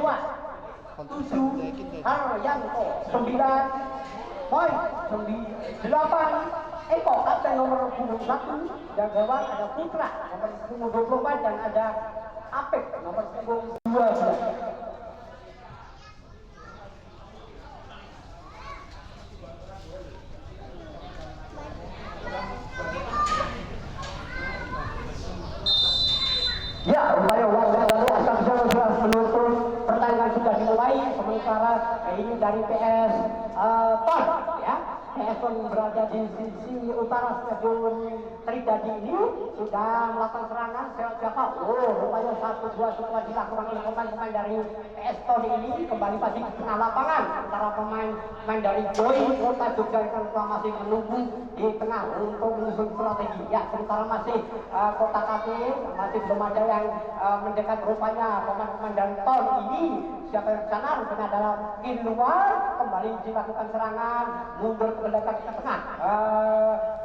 Dewa 7 Haryanto 9 poin 8 Eko kapten nomor 21 dan gawang ada Putra nomor punggung 24 dan ada Apek nomor punggung 12. Ya, upaya warga lalu akan sudah menuntun pertandingan sudah dimulai sementara ini dari PS Ton ya. PS Ton berada di sisi utara stadion Tridadi ini sudah melakukan serangan siapa? Rupanya 1-2 setelah dilakukan oleh pemain-pemain dari PS Ton ini kembali pasti ke tengah lapangan antara pemain dari Joy Kota Yogyakarta masih menunggu di tengah untuk menyusun strategi. Ya, sementara masih Kota KP masih belum ada yang mendekat rupanya pemain-pemain dari Ton ini siapa yang sana rupanya adalah in luar kembali dilakukan serangan mundur ke belakang ke tengah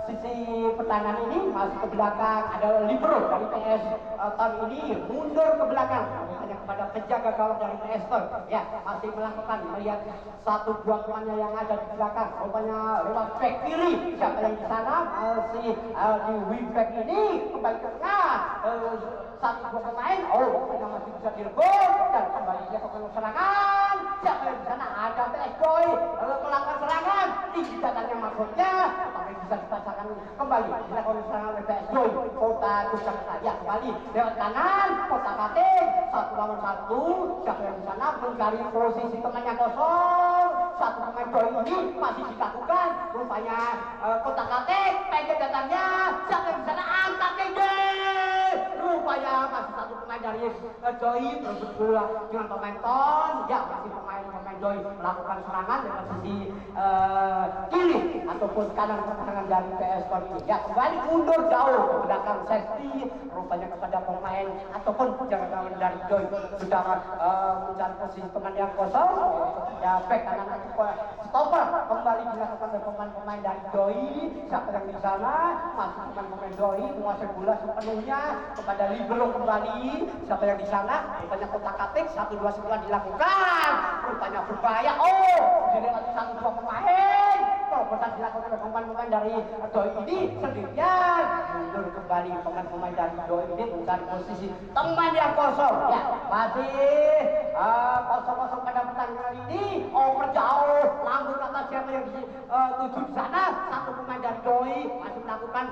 sisi pertahanan ini masih ke belakang ada libero dari PS Ton ini mundur ke belakang hanya kepada penjaga gawang dari PS Ton ya masih melakukan melihat 1-2 temannya yang ada di belakang rupanya lewat back kiri siapa yang di sana masih di wing back ini kembali ke tengah 1-2 pemain rupanya masih bisa direbut dan kembali dilakukan serangan siapa yang di sana ada PS Boy melakukan serangan tinggi datangnya maksudnya tapi bisa dipasangkan kembali dilakukan serangan oleh PS Boy Kota Yogyakarta ya kembali lewat kanan Kota Kating 1 lawan 1 siapa yang di sana mencari posisi temannya kosong satu pemain Boy ini masih dilakukan rupanya Kota Kating pendek datangnya siapa yang di sana angkat tinggi rupanya masih satu pemain dari Joy berberdua dengan pemain Ton ya masih pemain Joy melakukan serangan dengan sisi kiri ataupun kanan pertahanan dari PS Ton ini ya kembali mundur jauh ke belakang safety rupanya kepada pemain ataupun penjaga gawang dari Joy sudah mencari posisi teman yang kosong ya back kanan stopper kembali dilakukan oleh pemain-pemain dari Joy siapa yang di sana masih pemain Joy menguasai bola sepenuhnya kepada libero kembali siapa yang di sana rupanya Kota Katik 1-2 setelah dilakukan rupanya berbahaya dilewati 1-2 pemain terobosan dilakukan oleh pemain-pemain dari Joy ini sendirian mundur kembali pemain-pemain dari Joy ini mencari posisi teman yang kosong ya masih kosong-kosong pada pertandingan ini jauh lambung atas siapa yang tuju di sana satu pemain dari Joy masih melakukan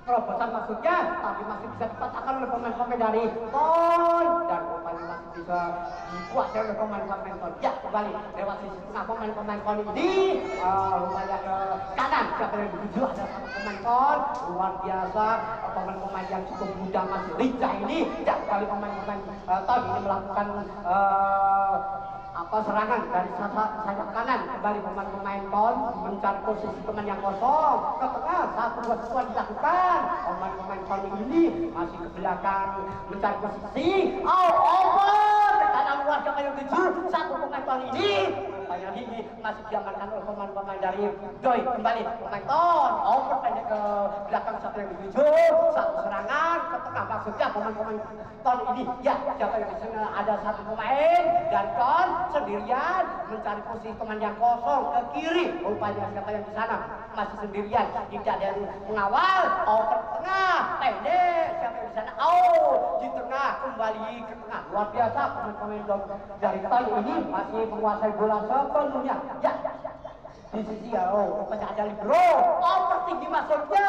terobosan maksudnya tapi masih bisa dipatahkan oleh pemain-pemain dari Ton dan rupanya masih bisa dikuasai oleh pemain-pemain Ton ya kembali lewat sisi tengah pemain-pemain Ton ini rupanya ke kanan siapa yang dituju ada satu pemain Ton luar biasa pemain-pemain yang cukup muda masih lincah ini ya kembali pemain-pemain Ton ini melakukan serangan dari sayap kanan kembali pemain Ton mencari posisi teman yang kosong ke tengah 1-2 setelah dilakukan pemain Ton ini masih ke belakang mencari posisi over ke kanan luar siapa yang tuju satu pemain Ton ini rupanya ini masih diamankan oleh pemain-pemain dari Joy kembali pemain Ton over pendek ke belakang siapa yang dituju satu serangan ke tengah maksudnya pemain-pemain Ton ini ya siapa yang di sana ada satu pemain dari Ton sendirian mencari posisi teman yang kosong ke kiri rupanya siapa yang di sana masih sendirian tidak ada yang mengawal over tengah pendek siapa yang di sana di tengah kembali ke tengah luar biasa pemain-pemain dari Ton ini masih menguasai bola sepenuhnya ya di sisi rupanya ada libero over tinggi maksudnya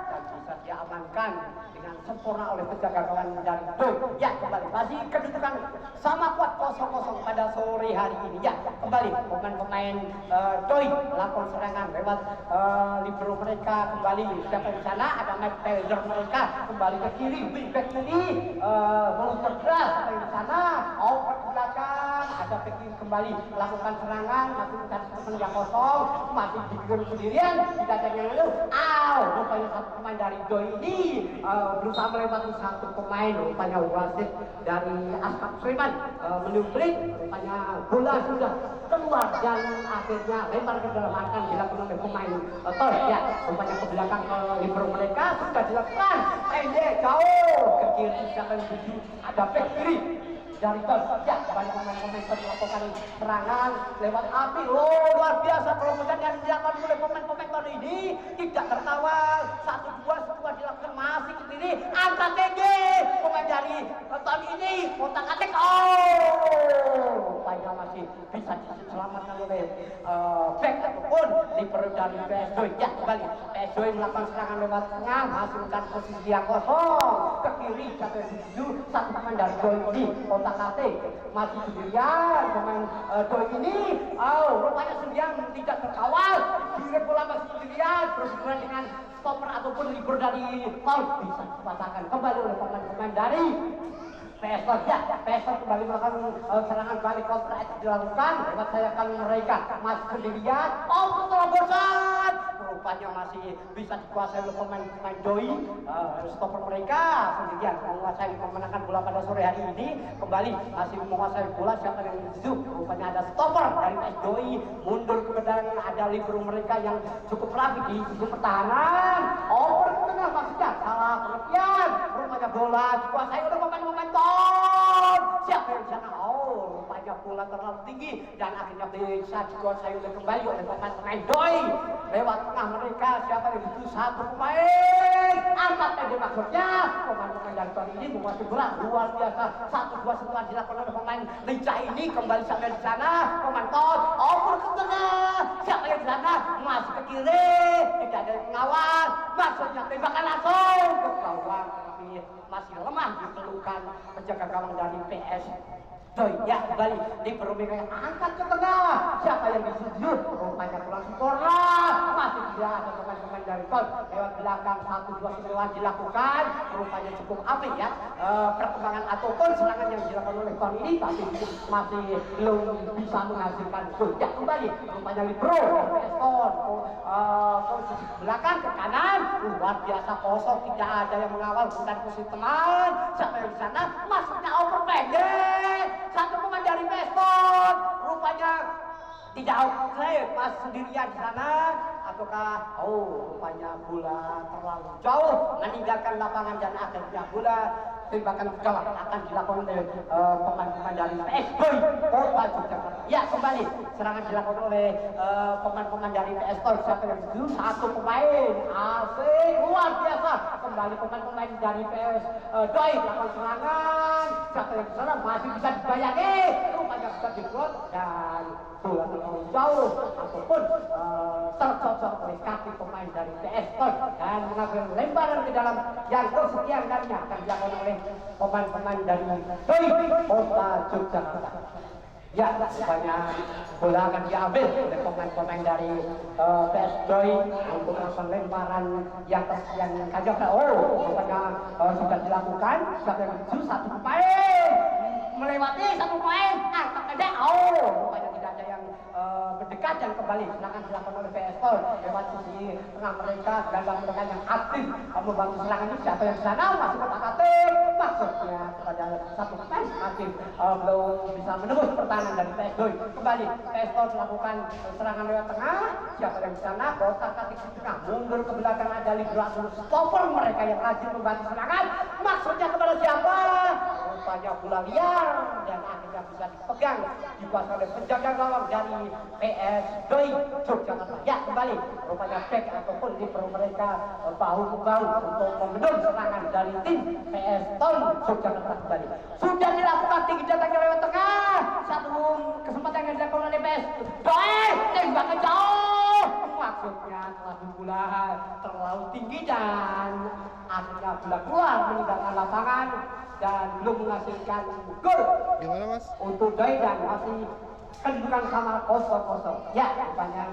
dan bisa diamankan dengan sempurna oleh penjaga gawang dari Joy ya kembali masih kedudukan sama kuat 0-0 pada sore hari ini ya kembali pemain-pemain Joy melakukan serangan lewat libero mereka kembali siapa di sana ada Mike Taylor mereka kembali ke kiri wingback ini meluncur keras siapa di sana over ke belakang ada ke kiri kembali melakukan serangan masih mencari teman yang kosong masih dibikin sendirian tidak ada yang lalu rupanya satu pemain dari Joy ini berusaha melewati satu pemain rupanya wasit dari Askap Sleman menubrik rupanya bola sudah keluar dan akhirnya lempar ke dalam akan dilakukan oleh pemain Ton ya rupanya ke belakang libero mereka sudah dilakukan pendek jauh ke kiri siapa yang tuju ada back kiri dari gol. Ya, kembali pemain-pemain melakukan serangan lewat api. Luar biasa terobosan yang dilakukan oleh pemain-pemain tahun ini tidak terkawal. 1-2 setelah dilakukan masih ke kiri, angkat tinggi pemain dari tahun ini otak-atik. Rupanya masih bisa diselamatkan oleh back ataupun libero dari PSW. Ya, kembali PSW melakukan serangan lewat tengah, masih mencari posisi yang kosong ke kiri. Satu pemain dari Doi ini otak-atik masih sendirian pemain Doi ini. Rupanya sendirian tidak terkawal, kirim bola masih sendirian berhubungan dengan stopper ataupun libero dari Paul, bisa dipatahkan kembali oleh pemain-pemain dari PSW. Ya, PSW kembali melakukan serangan balik kontra attack dilakukan lewat sayap mereka masih sendirian. Terobosan rupanya masih bisa dikuasai oleh pemain-pemain Doi. Stopper mereka sendirian menguasai memenangkan bola pada sore hari ini. Kembali masih menguasai bola, siapa yang dituju? Rupanya ada stopper dari PS Doi mundur ke belakang, ada libero mereka yang cukup rapi di sisi pertahanan. Over ke tengah maksudnya salah pengertian. Rupanya bola dikuasai oleh pemain-pemain Ton. Siapa yang di sana? Rupanya bola terlalu tinggi dan akhirnya bisa dikuasai kembali oleh pemain-pemain Doi. Lewat tengah mereka, siapa yang dituju? Satu pemain angkat tadi maksudnya pemain-pemain dari Ton ini menguasai bola luar biasa. 1-2 setelah dilakukan oleh pemain lincah ini, kembali sampai di sana pemain Ton over ke tengah. Siapa yang di sana? Masih ke kiri, tidak ada yang mengawal, maksudnya tembakan langsung ke gawang, tapi masih lemah dipelukan penjaga gawang dari PS Doi. Ya, kembali libero mereka angkat ke tengah. Siapa yang dituju? Rupanya pulang Sempurna. Masih tidak ada pemain-pemain dari Ton lewat belakang. 1-2 setelah dilakukan, rupanya cukup apik ya perkembangan ataupun serangan yang dilakukan oleh Ton ini, tapi masih belum bisa menghasilkan gol. Ya, kembali rupanya libero PS Ton posisi belakang ke kanan, luar biasa kosong, tidak ada yang mengawal, bukan posisi teman. Siapa yang di sana? Masuknya over pendek. Satu pemain dari Peston rupanya tidak outplay, pas sendirian di sana. Ataukah rupanya bola terlalu jauh meninggalkan lapangan dan akhirnya bola tembakan gawang akan dilakukan oleh pemain-pemain dari PSW Kota Yogyakarta. Ya, kembali serangan dilakukan oleh pemain-pemain dari PSW. Siapa yang dituju? Satu pemain asing luar biasa. Kembali pemain-pemain dari PS Doi melakukan serangan. Siapa yang disana masih bisa dibayangi, rupanya bisa dibuat dan bola terlalu jauh ataupun tercocok oleh kaki pemain dari PSW dan mengambil lemparan ke dalam yang kesekian kalinya akan dilakukan oleh pemain-pemain dari Doi Kota Yogyakarta. Ya, rupanya bola akan diambil oleh pemain-pemain dari PS Doi untuk melakukan lemparan yang kesekian kalinya. Rupanya sudah dilakukan. Siapa yang dituju? Satu pemain melewati satu pemain angkat aja. Rupanya tidak ada yang mendekat dan kembali serangan dilakukan oleh PSW lewat sisi tengah mereka, gelandang mereka yang aktif membantu serangan ini. Siapa yang di sana? Masih kotak-atik, maksudnya kepada satu pemain masih belum bisa menembus pertahanan dari PSW. Kembali PSW melakukan serangan lewat tengah. Siapa yang di sana? Kotak-atik di tengah, mundur ke belakang, ada libero stopper mereka yang rajin membantu serangan. Maksudnya kepada siapa? Rupanya bola liar dan akhirnya bisa dipegang dikuasai oleh penjaga gawang dari PS Doi Yogyakarta. Ya, kembali rupanya back ataupun libero mereka bahu membahu untuk membendung serangan dari tim PS Ton Yogyakarta. Kembali sudah dilakukan tinggi datangnya lewat tengah. Satu kesempatan yang dilakukan oleh PS Doi, tembakan jauh, maksudnya bola terlalu tinggi dan akhirnya bola keluar meninggalkan lapangan dan belum menghasilkan gol. Gimana, Mas? Untuk Doi dan masih kedudukan sama 0-0. Ya, rupanya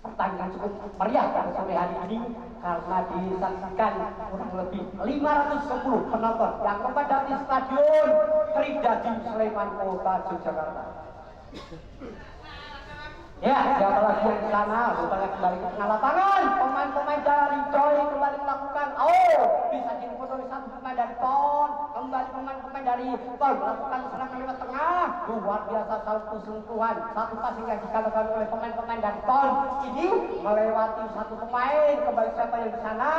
pertandingan cukup meriah pada sore hari ini karena disaksikan kurang lebih 510 penonton yang memadati Stadion Tridadi Sleman Kota Yogyakarta. Ya, siapa lagi yang di sana? Rupanya kembali ke tengah lapangan. Pemain-pemain dari Doi kembali melakukan bisa direbut oleh satu pemain dari Ton. Kembali pemain-pemain dari Ton melakukan serangan lewat tengah. Luar biasa satu sentuhan, satu passing yang dilakukan oleh pemain-pemain dari Ton. Ini melewati satu pemain. Kembali siapa yang di sana?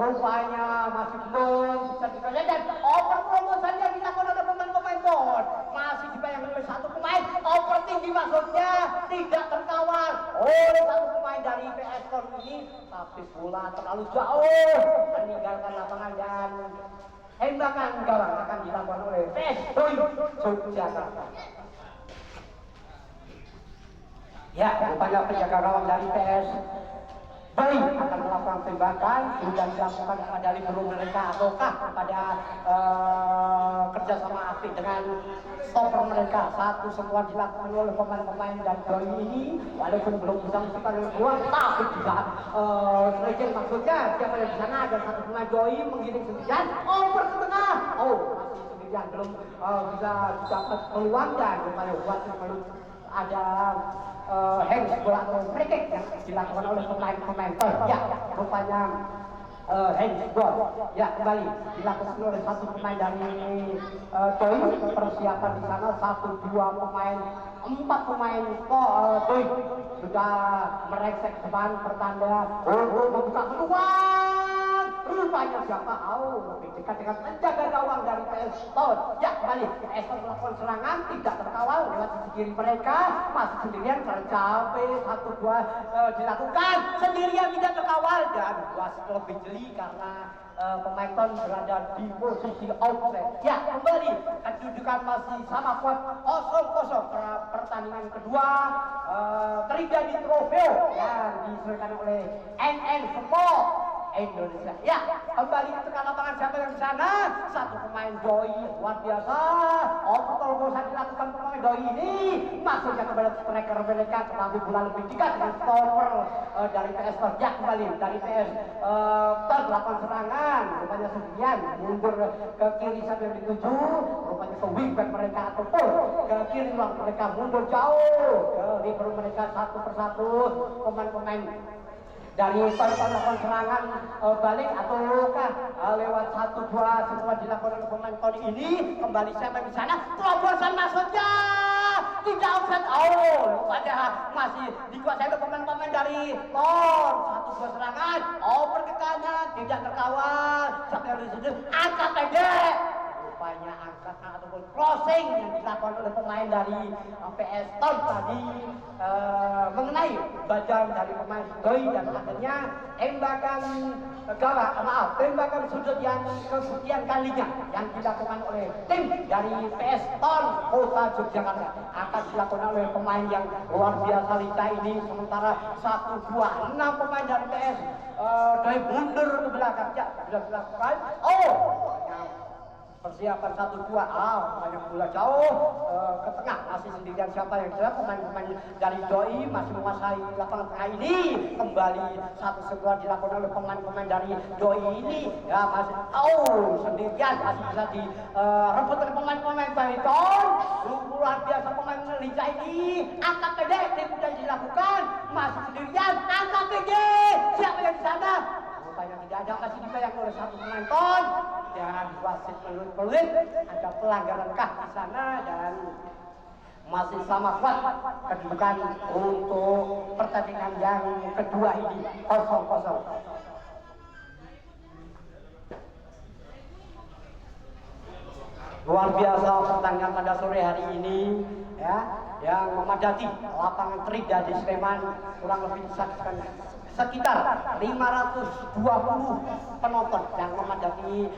Rupanya masih belum bisa dikasih dan over promosan yang dilakukan oleh pemain-pemain Ton. ini, tapi bola terlalu jauh meninggalkan lapangan dan tembakan gawang akan dilakukan oleh PS Doi Yogyakarta. Ya, rupanya penjaga gawang dari PS Doi akan melakukan tembakan sudah dilakukan kepada libero mereka ataukah kepada kerjasama apik dengan stopper mereka. Satu sentuhan dilakukan oleh pemain-pemain dan Doi ini walaupun belum bisa menciptakan gol tapi tidak legend maksudnya siapa yang di sana ada satu pemain Doi menggiring sendirian over ke tengah masih sendirian belum bisa dapat peluang dan rupanya buat ada hands bola atau free kick yang dilakukan oleh pemain-pemain ya rupanya handball ya kembali dilakukan oleh satu pemain dari Doi. Persiapan di sana 1-2 pemain 4 pemain Doi sudah mereksek depan pertanda untuk membuka peluang. Rupanya siapa? Lebih dekat dengan penjaga gawang dari PS Ton. Ya kembali PS Ton melakukan serangan tidak terkawal lewat sisi kiri mereka masih sendirian tercapai 1-2 dilakukan sendirian tidak terkawal dan wasit lebih jeli karena pemain Ton berada di posisi offside. Ya kembali kedudukan masih sama kuat 0-0. Pertandingan kedua terjadi trofeo yang diserahkan oleh NN Sport Indonesia. Ya, kembali ke tengah lapangan siapa yang di sana? Satu pemain Doi luar biasa. Terobosan dilakukan pemain Doi ini masuknya kepada striker mereka tetapi bola lebih dekat dengan stopper dari PS. Ya, kembali dari PS terlakukan serangan. Rupanya sendirian mundur ke kiri sambil dituju. Rupanya ke wingback mereka ataupun ke kiri ruang mereka mundur jauh ke libero mereka satu persatu pemain-pemain dari melakukan serangan balik ataukah lewat 1-2 setelah dilakukan oleh pemain Ton ini kembali siapa di sana terobosan maksudnya tidak offset padahal masih dikuasai oleh pemain-pemain dari Ton 1-2 serangan over ke kanan tidak terkawal siapa yang disitu angkat pendek rupanya angkat ataupun crossing yang dilakukan oleh pemain dari PS Ton tadi mengenai badan dari pemain Doi dan akhirnya tembakan tembakan sudut yang kesekian kalinya yang dilakukan oleh tim dari PS Ton Kota Yogyakarta akan dilakukan oleh pemain yang luar biasa lincah ini sementara 1-2 6 pemain dari PS Doi mundur ke belakang ya sudah dilakukan persiapan 1-2 banyak bola jauh ke tengah masih sendirian siapa yang jelas pemain-pemain dari Doi masih menguasai lapangan tengah ini kembali satu sebuah dilakukan oleh pemain-pemain dari Doi ini ya masih sendirian masih bisa direbut oleh pemain-pemain Ton luar biasa pemain lincah ini angkat pendek tidak dilakukan masih sendirian angkat pendek siapa yang di sana rupanya tidak ada masih dibayang oleh satu pemain Ton dan wasit peluit ada pelanggaran kah di sana dan masih sama kuat kedudukan untuk pertandingan yang kedua ini 0-0. Luar biasa pertandingan pada sore hari ini ya yang memadati lapangan Trida di Sleman kurang lebih disaksikan sekitar 520 penonton yang memadati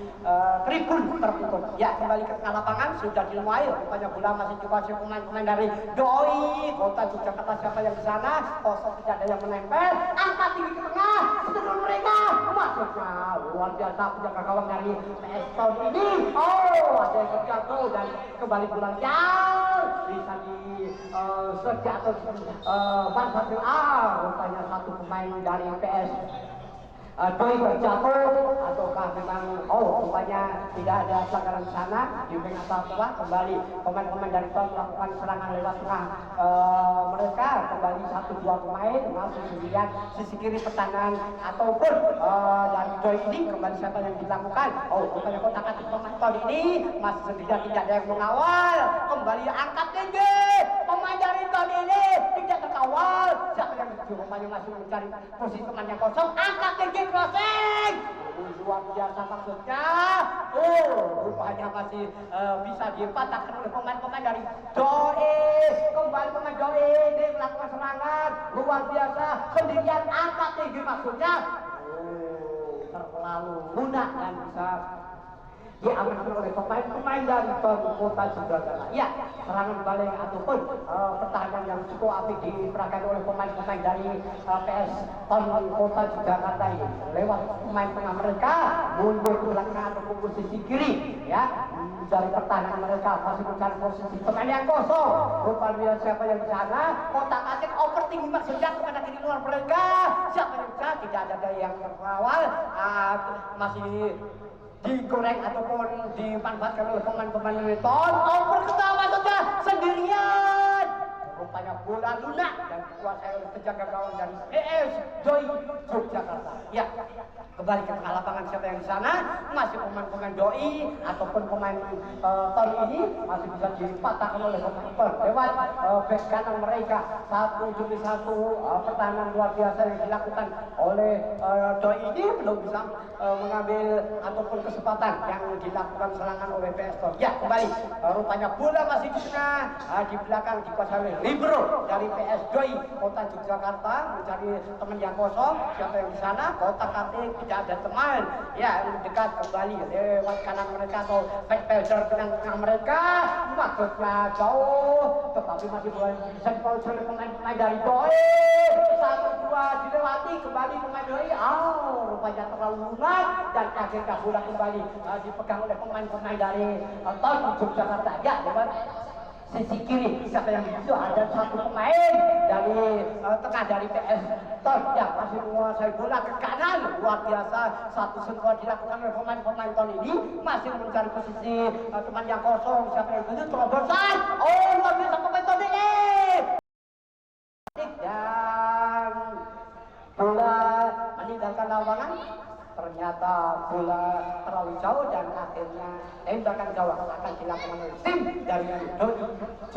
tribun tertutup. Ya kembali ke tengah lapangan sudah dilemuai rupanya bola masih dikuasai pemain-pemain dari Doi Kota Yogyakarta siapa yang di sana kosong tidak ada yang menempel angkat tinggi ke tengah setelah mereka masuknya luar biasa penjaga gawang dari PS Ton ini ada yang terjatuh dan kembali bola jauh bisa di sejatuh manfaatkan rupanya satu pemain dari PS Doi terjatuh ataukah memang rupanya tidak ada pelanggaran sana di wing atas bawah kembali pemain-pemain dari Ton melakukan serangan lewat tengah mereka kembali 1-2 pemain masih sendirian sisi kiri pertahanan ataupun dari Doi ini kembali siapa yang dilakukan rupanya kotak-katik pemain Ton ini masih sendirian tidak ada yang mengawal kembali angkat tinggi pemain dari Ton ini tidak terkawal siapa yang rupanya masih mencari posisi teman yang kosong angkat tinggi crossing luar biasa maksudnya. Rupanya masih bisa dipatahkan oleh pemain-pemain dari Doi. Kembali pemain Doi ini melakukan serangan luar biasa sendirian angkat tinggi maksudnya. Terlalu lunak dan bisa diamankan oleh pemain-pemain dari Kota Surakarta. Ya, serangan balik ataupun pertahanan yang cukup apik diperagakan oleh pemain-pemain dari PS PON Kota Surakarta ini. Lewat pemain tengah mereka mundur ke belakang ataupun posisi kiri, ya. Dari pertahanan mereka masih mencari posisi pemain yang kosong. Rupanya siapa yang di sana? Kotak-atik overting maksudnya kepada kiri luar mereka. Siapa yang bisa? Tidak ada yang terkawal. Masih digoreng ataupun dimanfaatkan oleh pemain-pemain Leton. Over kita maksudnya sendirian. Rupanya bola lunak dan dikuasai oleh penjaga gawang dari PS Doi Yogyakarta. Ya, kembali ke tengah lapangan siapa yang di sana? Masih pemain-pemain Doi ataupun pemain Ton ini masih bisa dipatahkan oleh pemain Ton lewat back kanan mereka. Satu demi satu pertahanan luar biasa yang dilakukan oleh Doi ini belum bisa mengambil ataupun kesempatan yang dilakukan serangan oleh PS Ton. Ya, kembali rupanya bola masih di sana di belakang dikuasai oleh libero dari PS Doi Kota Yogyakarta mencari teman yang kosong. Siapa yang di sana? Kotak-atik tidak ada teman. Ya, dekat kembali lewat kanan mereka atau backpedal dengan tengah mereka. Maksudnya jauh, tetapi masih boleh bisa dikontrol oleh pemain-pemain dari Doi. 1-2 dilewati kembali pemain Doi. Rupanya terlalu lunak dan akhirnya bola kembali dipegang oleh pemain-pemain dari Ton Yogyakarta. Ya, lewat sisi kiri siapa yang itu ada satu pemain dari tengah dari PS Ton yang masih menguasai bola ke kanan. Luar biasa satu sentuhan dilakukan oleh pemain-pemain Ton ini masih mencari posisi teman yang kosong. Siapa yang itu terobosan. Luar biasa pemain Ton ini dan bola meninggalkan lapangan. Ternyata bola terlalu jauh dan akhirnya tembakan gawang akan dilakukan oleh tim dari Doi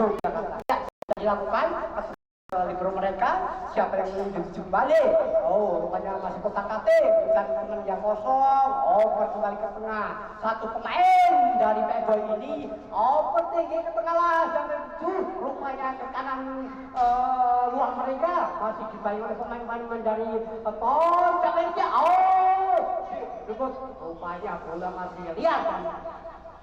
Yogyakarta. Ya, dilakukan libero mereka. Siapa yang menuju kembali? Rupanya masih kotak-atik mencari teman yang kosong. Kembali ke tengah. Satu pemain dari PS ini tinggi ke tengah lah. Sampai rupanya ke kanan luar mereka masih dibayar oleh pemain-pemain dari Ton. Siapa yang dia? Rupanya bola masih lihat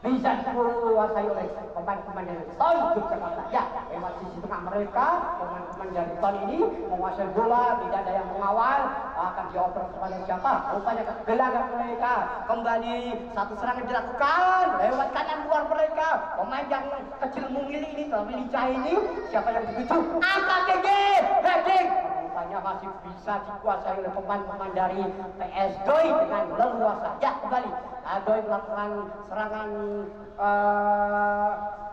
bisa dikuasai oleh pemain-pemain dari Ton Yogyakarta. Ya, lewat sisi tengah mereka pemain-pemain dari Ton ini menguasai bola, tidak ada yang mengawal, akan dioper kepada siapa? Rupanya gelandang mereka. Kembali satu serangan dilakukan lewat kanan luar mereka. Pemain yang kecil mungil ini, tapi lincah ini, siapa yang dituju? Angkat tinggi, heading. Rupanya masih bisa dikuasai oleh pemain-pemain dari PS Doi dengan leluasa. Ya, kembali Doi melakukan serangan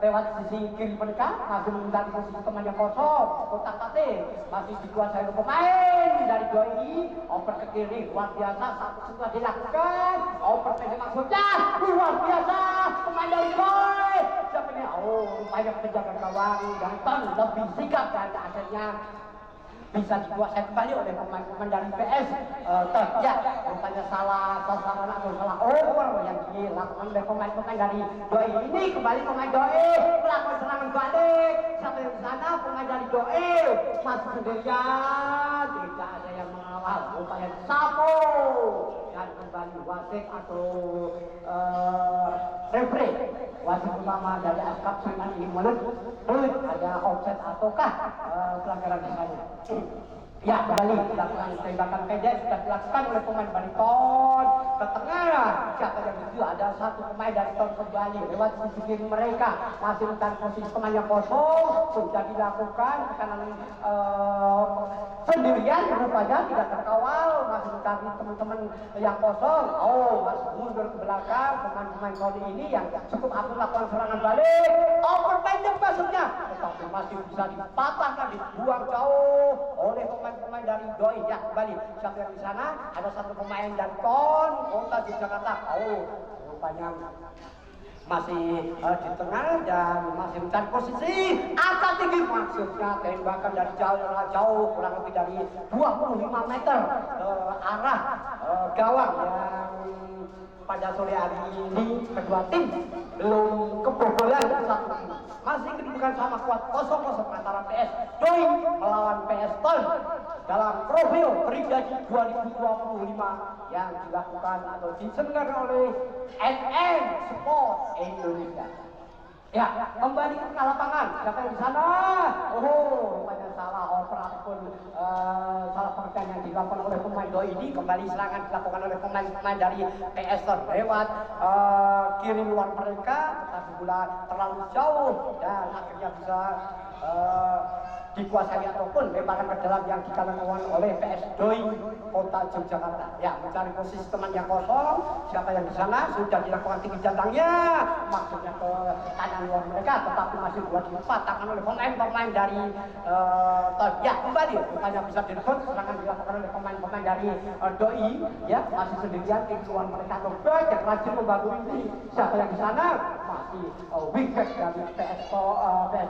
lewat sisi kiri mereka, masih mencari posisi teman yang kosong. Kotak-atik masih dikuasai oleh pemain dari Doi. Oper ke kiri, luar biasa. Satu setelah dilakukan, oper pendek maksudnya luar biasa. Pemain dari Doi. Siapa ini? Rupanya penjaga gawang dari Ton lebih sigap dan akhirnya bisa dikuasai kembali oleh pemain-pemain dari PS Ton. Ya, rupanya salah sasaran atau salah over yang dilakukan oleh pemain-pemain dari Doi ini. Kembali pemain Doi melakukan serangan balik. Sampai di sana pemain dari Doi masih sendirian, tidak ada yang mengawal. Rupanya sapu dan kembali wasit atau referee wasit utama dari ASKAP Sleman ini menurut ada offset ataukah pelanggaran di sana. Ya, kembali dilakukan tembakan pendek sudah dilakukan oleh pemain dari Ton ke tengah. Siapa yang itu? Ada satu pemain dari Ton kembali lewat sisi kiri mereka masih mencari posisi teman yang kosong. Sudah dilakukan ke kanan sendirian, rupanya tidak terkawal, masih mencari teman-teman yang kosong. Masih mundur ke belakang pemain-pemain Ton ini yang cukup aktif melakukan serangan balik. Pendek maksudnya, tetapi masih bisa dipatahkan, dibuang jauh oleh pemain dari Doi. Ya, kembali siapa yang di sana? Ada satu pemain dari Ton Kota Yogyakarta. Rupanya masih di tengah dan masih mencari posisi angkat tinggi, maksudnya tembakan dari jauh kurang lebih dari 25 meter ke arah gawang yang pada sore hari ini kedua tim belum kebobolan satu. Masih kedudukan sama kuat 0-0 antara PS Doi melawan PS Ton dalam Trofeo Pribadi 2025 yang dilakukan atau diselenggarakan oleh NN Sport Indonesia. Ya, kembali ke lapangan. Siapa yang di sana? Oh, rupanya salah oper ataupun salah pengertian yang dilakukan oleh pemain Doi ini. Kembali serangan dilakukan oleh pemain-pemain dari PS lewat kiri luar mereka, tetapi bola terlalu jauh dan akhirnya bisa dikuasai ataupun lemparan ke dalam yang dikalahkan oleh PS Doi Kota Yogyakarta. Ya, mencari posisi teman yang kosong. Siapa yang di sana? Sudah dilakukan tinggi jantangnya, maksudnya ke kanan luar mereka, tetapi masih buat dipatahkan oleh pemain-pemain dari ya kembali rupanya bisa direbut. Serangan dilakukan oleh pemain-pemain dari Doi. Ya, masih sendirian di luar mereka. Coba yang rajin membantu ini. Siapa yang di sana? Masih wingback dari PS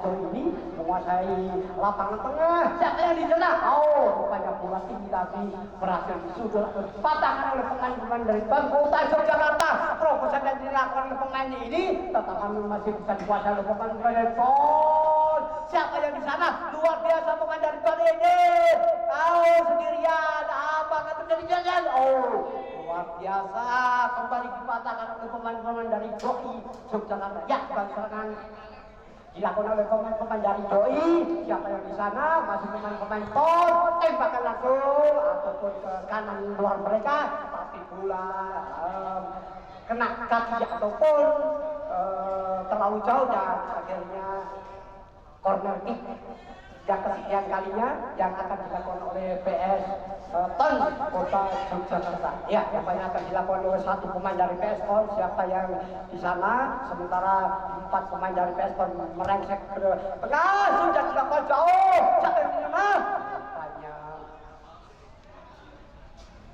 Doi ini menguasai lapangan tengah. Siapa yang di sana? Oh, rupanya bola tinggi tadi berhasil disudut patahkan oleh pemain-pemain dari Kota Yogyakarta. Terobosan yang dilakukan oleh pemain ini tetapi masih bisa dikuasai oleh pemain dari Ton. Siapa yang di sana? Luar biasa pemain dari Ton ini. Oh, sendirian. Apakah terjadi jalan? Oh, luar biasa. Kembali dipatahkan oleh pemain-pemain dari Doi Yogyakarta. Ya, serangan dilakukan oleh pemain-pemain dari Doi. Siapa yang di sana? Masih pemain-pemain Ton. Tembakan langsung ataupun ke kanan luar mereka, tapi bola kena kaki ataupun terlalu jauh dan akhirnya corner kick yang kesekian kalinya yang akan dilakukan oleh PS Ton Kota Yogyakarta. Ya, yang banyak akan dilakukan oleh satu pemain dari PS Ton. Siapa yang di sana? Sementara 4 pemain dari PS Ton merengsek ke tengah. Sudah dilakukan jauh. Siapa yang di sana? Tanya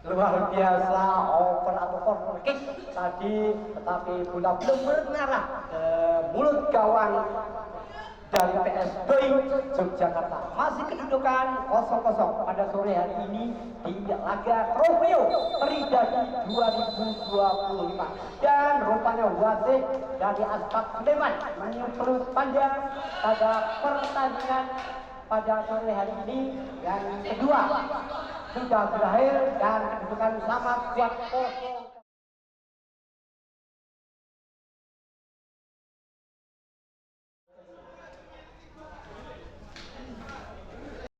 luar biasa oper atau corner kick tadi, tetapi bola belum mengarah ke mulut gawang dari PS Doi Yogyakarta. Masih kedudukan 0-0 pada sore hari ini di laga Trofeo Pribadi 2025. Dan rupanya wasit dari Aspak Sleman meniup peluit panjang pada pertandingan pada sore hari ini yang kedua sudah berakhir dan kedudukan sama kuat 0-0.